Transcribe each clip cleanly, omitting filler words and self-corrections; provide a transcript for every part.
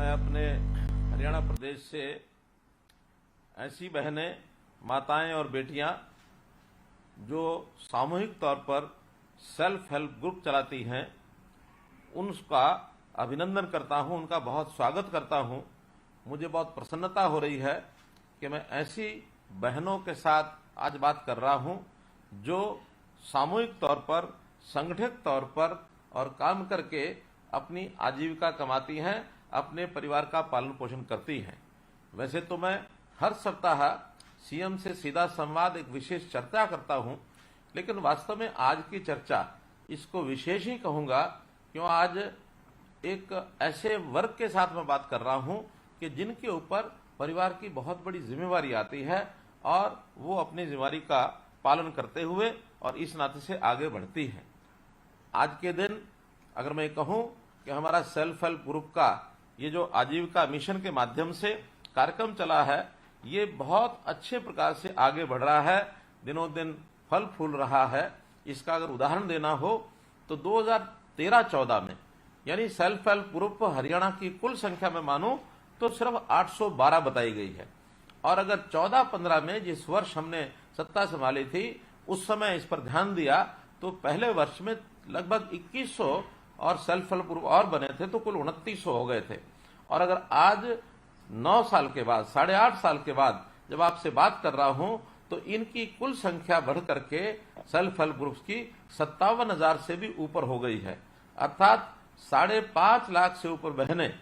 मैं अपने हरियाणा प्रदेश से ऐसी बहनें, माताएं और बेटियां जो सामूहिक तौर पर सेल्फ हेल्प ग्रुप चलाती हैं, उनका अभिनंदन करता हूं, उनका बहुत स्वागत करता हूं। मुझे बहुत प्रसन्नता हो रही है कि मैं ऐसी बहनों के साथ आज बात कर रहा हूं जो सामूहिक तौर पर, संगठित तौर पर और काम करके अपनी आजीविका कमाती हैं, अपने परिवार का पालन पोषण करती हैं। वैसे तो मैं हर सप्ताह सीएम से सीधा संवाद एक विशेष चर्चा करता हूं, लेकिन वास्तव में आज की चर्चा इसको विशेष ही कहूंगा क्यों आज एक ऐसे वर्ग के साथ मैं बात कर रहा हूं कि जिनके ऊपर परिवार की बहुत बड़ी जिम्मेवारी आती है और वो अपनी जिम्मेवारी का पालन करते हुए और इस नाते से आगे बढ़ती है। आज के दिन अगर मैं कहूं कि हमारा सेल्फ हेल्प ग्रुप का ये जो आजीविका मिशन के माध्यम से कार्यक्रम चला है, ये बहुत अच्छे प्रकार से आगे बढ़ रहा है, दिनों दिन फल फूल रहा है। इसका अगर उदाहरण देना हो तो 2013-14 में यानी सेल्फ हेल्प ग्रुप हरियाणा की कुल संख्या में मानूं तो सिर्फ 812 बताई गई है, और अगर 14-15 में जिस वर्ष हमने सत्ता संभाली थी उस समय इस पर ध्यान दिया तो पहले वर्ष में लगभग 2100 और सेल्फ हेल्प ग्रुप और बने थे तो कुल 2900 हो गए थे। और अगर आज 9 साल के बाद, 8.5 साल के बाद जब आपसे बात कर रहा हूं तो इनकी कुल संख्या बढ़ करके सेल्फ हेल्प ग्रुप्स की 57,000 से भी ऊपर हो गई है। अर्थात 5.5 लाख से ऊपर बहनें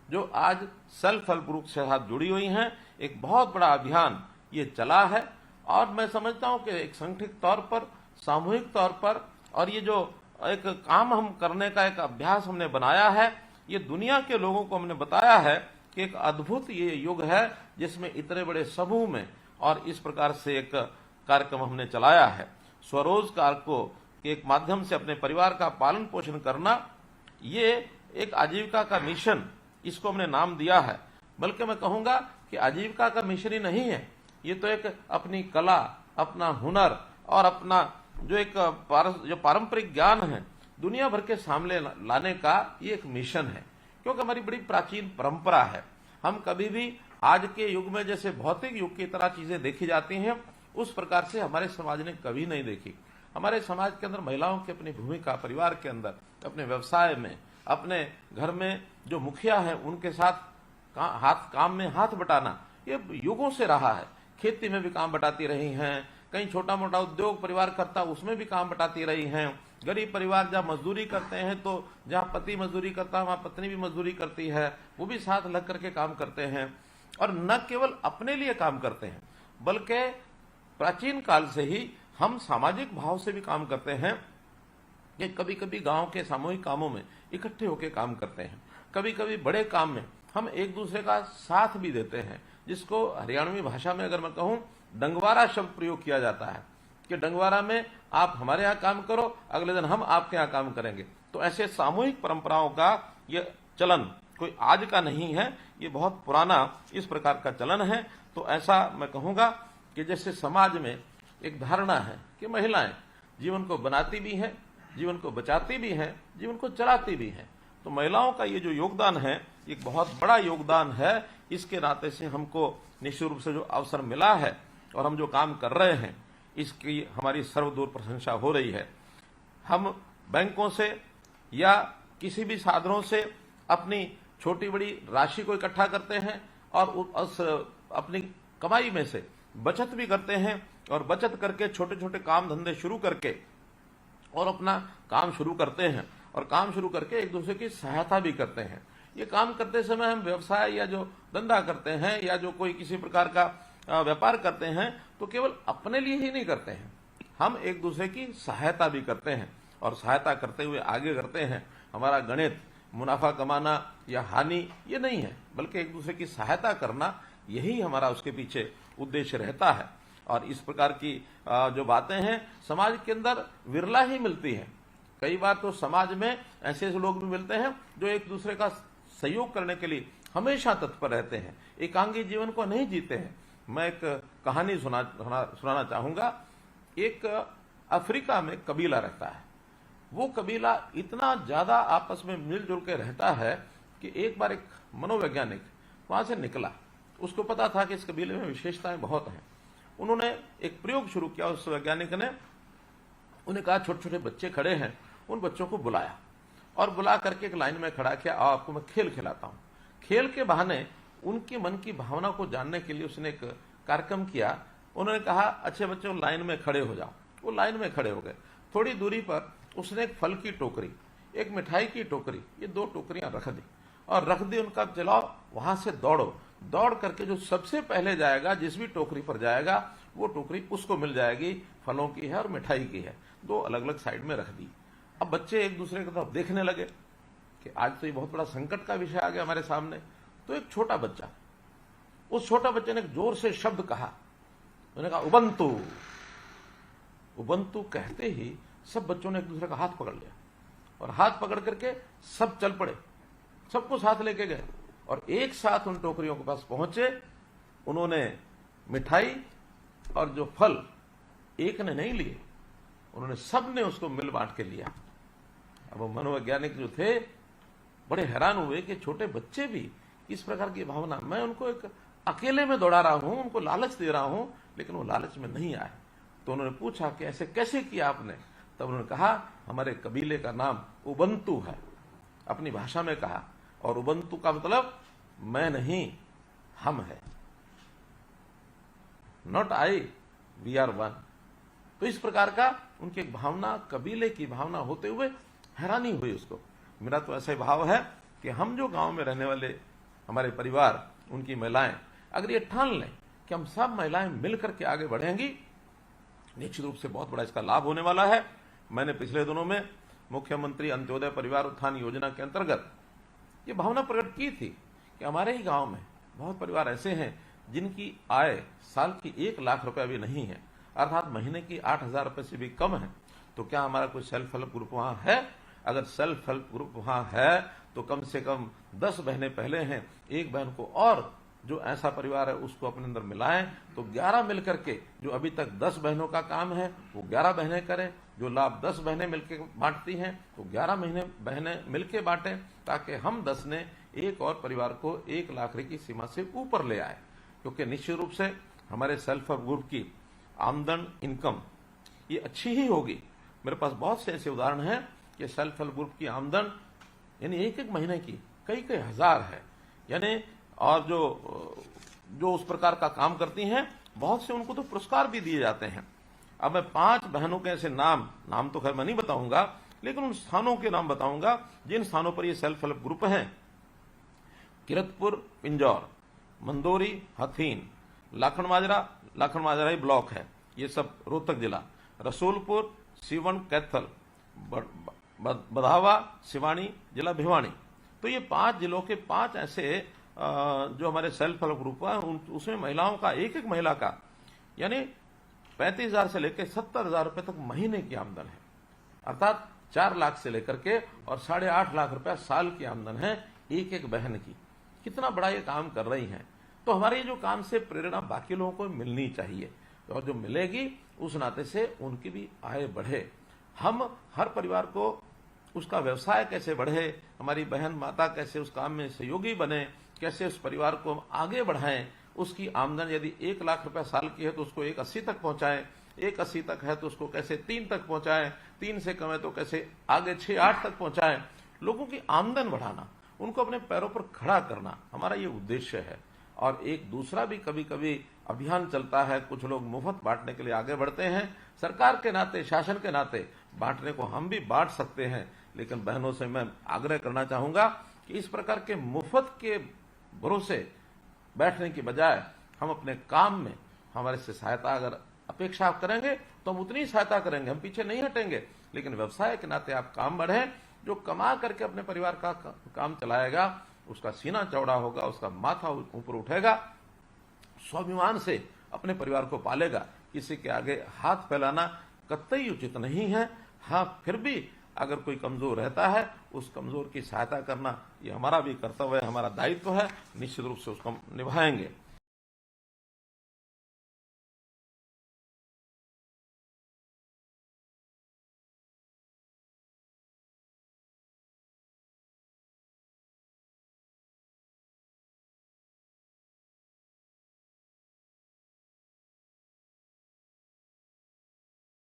जो आज सेल्फ हेल्प ग्रुप के साथ जुड़ी हुई हैं। एक बहुत बड़ा अभियान ये चला है और मैं समझता हूं कि एक संगठित तौर पर, सामूहिक तौर पर, और ये जो एक काम हम करने का एक अभ्यास हमने बनाया है, ये दुनिया के लोगों को हमने बताया है कि एक अद्भुत ये युग है जिसमें इतने बड़े समूह में और इस प्रकार से एक कार्यक्रम हमने चलाया है। स्वरोजगार को एक माध्यम से अपने परिवार का पालन पोषण करना, ये एक आजीविका का मिशन, इसको हमने नाम दिया है। बल्कि मैं कहूंगा कि आजीविका का मिशन ही नहीं है, ये तो एक अपनी कला, अपना हुनर और अपना जो एक जो पारंपरिक ज्ञान है दुनिया भर के सामने लाने का ये एक मिशन है। क्योंकि हमारी बड़ी प्राचीन परंपरा है, हम कभी भी आज के युग में जैसे भौतिक युग की तरह चीजें देखी जाती हैं उस प्रकार से हमारे समाज ने कभी नहीं देखी। हमारे समाज के अंदर महिलाओं की अपनी भूमिका, परिवार के अंदर, अपने व्यवसाय में, अपने घर में जो मुखिया है उनके साथ काम में हाथ बटाना ये युगों से रहा है। खेती में भी काम बटाती रही हैं, कहीं छोटा मोटा उद्योग परिवार करता उसमें भी काम बटाती रही हैं। गरीब परिवार जहाँ मजदूरी करते हैं तो जहाँ पति मजदूरी करता है वहां पत्नी भी मजदूरी करती है, वो भी साथ लग करके काम करते हैं। और न केवल अपने लिए काम करते हैं बल्कि प्राचीन काल से ही हम सामाजिक भाव से भी काम करते हैं कि कभी कभी गांव के सामूहिक कामों में इकट्ठे होकर काम करते हैं, कभी कभी बड़े काम में हम एक दूसरे का साथ भी देते हैं, जिसको हरियाणवी भाषा में अगर मैं कहूं डंगवारा शब्द प्रयोग किया जाता है कि डंगवारा में आप हमारे यहाँ काम करो, अगले दिन हम आपके यहाँ काम करेंगे। तो ऐसे सामूहिक परंपराओं का ये चलन कोई आज का नहीं है, ये बहुत पुराना इस प्रकार का चलन है। तो ऐसा मैं कहूंगा कि जैसे समाज में एक धारणा है कि महिलाएं जीवन को बनाती भी हैं, जीवन को बचाती भी हैं, जीवन को चलाती भी हैं, तो महिलाओं का ये जो योगदान है एक बहुत बड़ा योगदान है। इसके नाते से हमको निश्चित रूप से जो अवसर मिला है और हम जो काम कर रहे हैं इसकी हमारी सर्वदूर प्रशंसा हो रही है। हम बैंकों से या किसी भी साधनों से अपनी छोटी बड़ी राशि को इकट्ठा करते हैं और उस अपनी कमाई में से बचत भी करते हैं और बचत करके छोटे छोटे काम धंधे शुरू करके और अपना काम शुरू करते हैं और काम शुरू करके एक दूसरे की सहायता भी करते हैं। ये काम करते समय हम व्यवसाय या जो धंधा करते हैं या जो कोई किसी प्रकार का व्यापार करते हैं तो केवल अपने लिए ही नहीं करते हैं, हम एक दूसरे की सहायता भी करते हैं और सहायता करते हुए आगे करते हैं। हमारा गणित मुनाफा कमाना या हानि ये नहीं है, बल्कि एक दूसरे की सहायता करना, यही हमारा उसके पीछे उद्देश्य रहता है। और इस प्रकार की जो बातें हैं समाज के अंदर विरला ही मिलती है। कई बार तो समाज में ऐसे लोग भी मिलते हैं जो एक दूसरे का सहयोग करने के लिए हमेशा तत्पर रहते हैं, एकांगी जीवन को नहीं जीते हैं। मैं एक कहानी सुनाना चाहूंगा। एक अफ्रीका में कबीला रहता है, वो कबीला इतना ज्यादा आपस में मिलजुल के रहता है कि एक बार एक मनोवैज्ञानिक वहां से निकला। उसको पता था कि इस कबीले में विशेषताएं बहुत हैं। उन्होंने एक प्रयोग शुरू किया। उस वैज्ञानिक ने उन्हें कहा छोटे छोटे बच्चे खड़े हैं, उन बच्चों को बुलाया और बुला करके एक लाइन में खड़ा किया, आओ आपको मैं खेल खिलाता हूं। खेल के बहाने उनके मन की भावना को जानने के लिए उसने एक कार्यक्रम किया। उन्होंने कहा अच्छे बच्चों लाइन में खड़े हो जाओ। वो लाइन में खड़े हो गए। थोड़ी दूरी पर उसने एक फल की टोकरी, एक मिठाई की टोकरी, ये 2 टोकरियां रख दी और रख दी उनका, चलाओ वहां से दौड़ो। दौड़ करके जो सबसे पहले जाएगा, जिस भी टोकरी पर जाएगा, वो टोकरी उसको मिल जाएगी। फलों की है और मिठाई की है। 2 अलग अलग साइड में रख दी। अब बच्चे एक दूसरे की तरफ देखने लगे कि आज तो ये बहुत बड़ा संकट का विषय आ गया हमारे सामने। तो एक छोटा बच्चा, उस छोटा बच्चे ने जोर से शब्द कहा। उन्होंने कहा उबंतु। उबंतु कहते ही सब बच्चों ने एक दूसरे का हाथ पकड़ लिया और हाथ पकड़ करके सब चल पड़े। सबको साथ लेके गए और एक साथ उन टोकरियों के पास पहुंचे। उन्होंने मिठाई और जो फल एक ने नहीं लिए, उन्होंने सब ने उसको मिल बांट के लिया। अब वो मनोवैज्ञानिक जो थे बड़े हैरान हुए कि छोटे बच्चे भी इस प्रकार की भावना, मैं उनको एक अकेले में दौड़ा रहा हूं, उनको लालच दे रहा हूं, लेकिन वो लालच में नहीं आए। तो उन्होंने पूछा कि ऐसे कैसे किया आपने? तब उन्होंने कहा हमारे कबीले का नाम उबंतु है, अपनी भाषा में कहा। और उबंतु का मतलब मैं नहीं, हम है। Not I, we are one. तो इस प्रकार का उनकी एक भावना, कबीले की भावना होते हुए हैरानी हुई उसको। मेरा तो ऐसा भाव है कि हम जो गांव में रहने वाले हमारे परिवार, उनकी महिलाएं, अगर ये ठान लें कि हम सब महिलाएं मिलकर के आगे बढ़ेंगी, निश्चित रूप से बहुत बड़ा इसका लाभ होने वाला है। मैंने पिछले दिनों में मुख्यमंत्री अंत्योदय परिवार उत्थान योजना के अंतर्गत ये भावना प्रकट की थी कि हमारे ही गांव में बहुत परिवार ऐसे हैं जिनकी आय साल की 1 लाख रुपया भी नहीं है, अर्थात महीने की 8,000 रुपए से भी कम है। तो क्या हमारा कोई सेल्फ हेल्प ग्रुप वहां है? अगर सेल्फ हेल्प ग्रुप वहां है तो कम से कम 10 बहनें पहले हैं, एक बहन को और जो ऐसा परिवार है उसको अपने अंदर मिलाएं तो 11 मिलकर के, जो अभी तक 10 बहनों का काम है वो 11 बहनें करें। जो लाभ 10 बहनें मिलकर बांटती हैं तो 11 बहनें मिलकर बांटें, ताकि हम 10 ने एक और परिवार को 1 लाख की सीमा से ऊपर ले आए। क्योंकि निश्चित रूप से हमारे सेल्फ हेल्प ग्रुप की आमदन, इनकम ये अच्छी ही होगी। मेरे पास बहुत से ऐसे उदाहरण हैं कि सेल्फ हेल्प ग्रुप की आमदन यानी एक महीने की कई हजार है, यानी और जो उस प्रकार का काम करती हैं, बहुत से उनको तो पुरस्कार भी दिए जाते हैं। अब मैं 5 बहनों के ऐसे नाम तो खैर मैं नहीं बताऊंगा, लेकिन उन स्थानों के नाम बताऊंगा जिन स्थानों पर ये सेल्फ हेल्प ग्रुप हैं। किरतपुर पिंजौर, मंदोरी हथीन, लाखन माजरा ही ब्लॉक है, ये सब रोहतक जिला, रसूलपुर, सीवन कैथल, बधावा सिवानी जिला भिवानी। तो ये 5 जिलों के 5 ऐसे जो हमारे सेल्फ हेल्प ग्रुप है, उसमें महिलाओं का एक महिला का यानी 35,000 से लेकर 70,000 रुपए तक महीने की आमदन है, अर्थात 4 लाख से लेकर के और 8.5 लाख रुपया साल की आमदन है एक बहन की। कितना बड़ा ये काम कर रही हैं। तो हमारे जो काम से प्रेरणा बाकी लोगों को मिलनी चाहिए, और जो मिलेगी उस नाते से उनकी भी आय बढ़े। हम हर परिवार को उसका व्यवसाय कैसे बढ़े, हमारी बहन माता कैसे उस काम में सहयोगी बने, कैसे उस परिवार को हम आगे बढ़ाएं। उसकी आमदन यदि 1 लाख रुपया साल की है तो उसको 180 तक पहुंचाएं, 180 तक है तो उसको कैसे 3 तक पहुंचाएं, 3 से कम है तो कैसे आगे 6-8 तक पहुंचाएं। लोगों की आमदन बढ़ाना, उनको अपने पैरों पर खड़ा करना हमारा ये उद्देश्य है। और एक दूसरा भी कभी कभी अभियान चलता है, कुछ लोग मुफ्त बांटने के लिए आगे बढ़ते हैं। सरकार के नाते, शासन के नाते बांटने को हम भी बांट सकते हैं, लेकिन बहनों से मैं आग्रह करना चाहूंगा कि इस प्रकार के मुफ्त के भरोसे बैठने की बजाय हम अपने काम में हमारे से सहायता अगर अपेक्षा करेंगे तो हम उतनी सहायता करेंगे, हम पीछे नहीं हटेंगे। लेकिन व्यवसाय के नाते आप काम बढ़े, जो कमा करके अपने परिवार का काम चलाएगा उसका सीना चौड़ा होगा, उसका माथा ऊपर उठेगा, स्वाभिमान से अपने परिवार को पालेगा। किसी के आगे हाथ फैलाना कतई उचित नहीं है। हाँ, फिर भी अगर कोई कमजोर रहता है उस कमजोर की सहायता करना ये हमारा भी कर्तव्य है, हमारा दायित्व है, निश्चित रूप से उसको हम निभाएंगे।